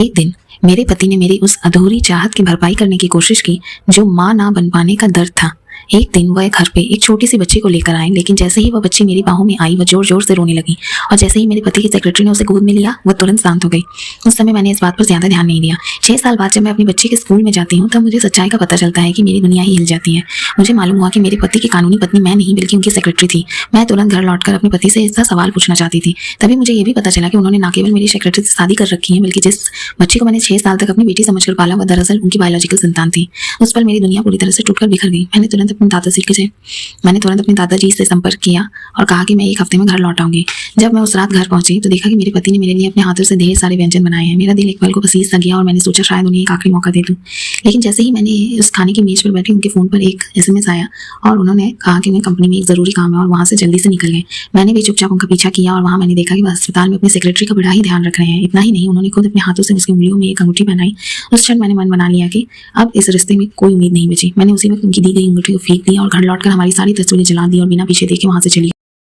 एक दिन मेरे पति ने मेरी उस अधूरी चाहत की भरपाई करने की कोशिश की जो माँ ना बन पाने का दर्द था। एक दिन वह घर पे एक छोटी सी बच्ची को लेकर आए, लेकिन जैसे ही वह बच्ची मेरी बाहों में आई वह जोर जोर से रोने लगी और जैसे ही मेरे पति की सेक्रेटरी ने उसे गोद में लिया वह तुरंत शांत हो गई। उस समय मैंने इस बात पर ज्यादा ध्यान नहीं दिया। 6 साल बाद जब मैं अपनी बच्ची के स्कूल में जाती हूँ तब मुझे सच्चाई का पता चलता है कि मेरी दुनिया ही हिल जाती है। मुझे मालूम हुआ कि मेरे पति की कानूनी पत्नी मैं नहीं बल्कि उनकी सेक्रेटरी थी। मैं तुरंत घर लौटकर अपने पति से इसका सवाल पूछना चाहती थी। तभी मुझे ये भी पता चला कि उन्होंने न केवल मेरी सेक्रेटरी से शादी कर रखी है बल्कि जिस बच्ची को मैंने 6 साल तक अपनी बेटी समझकर पाला वह दरअसल उनकी बायोलॉजिकल संतान थी। उस पर मेरी दुनिया पूरी तरह से टूटकर बिखर गई। मैंने तुरंत अपने दादाजी से संपर्क किया और कहा कि मैं 1 हफ्ते में घर लौट आऊंगी। जब मैं उस रात घर पहुंची तो देखा कि मेरे पति ने मेरे लिए अपने हाथों से ढेर सारे व्यंजन बनाए हैं। मेरा दिल एक पल को पसीज सा गया और मैंने सोचा शायद उन्हें एक आखिरी मौका दे दूं। लेकिन जैसे ही मैंने उस खाने की मेज पर बैठी उनके फ़ोन पर एक SMS आया और उन्होंने कहा कि उन्हें कंपनी में एक ज़रूरी काम है और वहाँ से जल्दी से निकल गए। मैंने भी चुपचाप उनका पीछा किया और वहाँ मैंने देखा कि वह अस्पताल में अपनी सेक्रेटरी का बड़ा ही ध्यान रख रहे हैं। इतना ही नहीं, उन्होंने खुद अपने हाथों से उसकी उंगलियों में एक अंगूठी पहनाई। उस क्षण मैंने मन बना लिया कि अब इस रिश्ते में कोई उम्मीद नहीं बची। मैंने उसी वक्त उनकी दी गई अंगूठी को फेंक दिया और घर लौटकर हमारी सारी तस्वीरें जला दी और बिना पीछे देखे वहाँ से चली।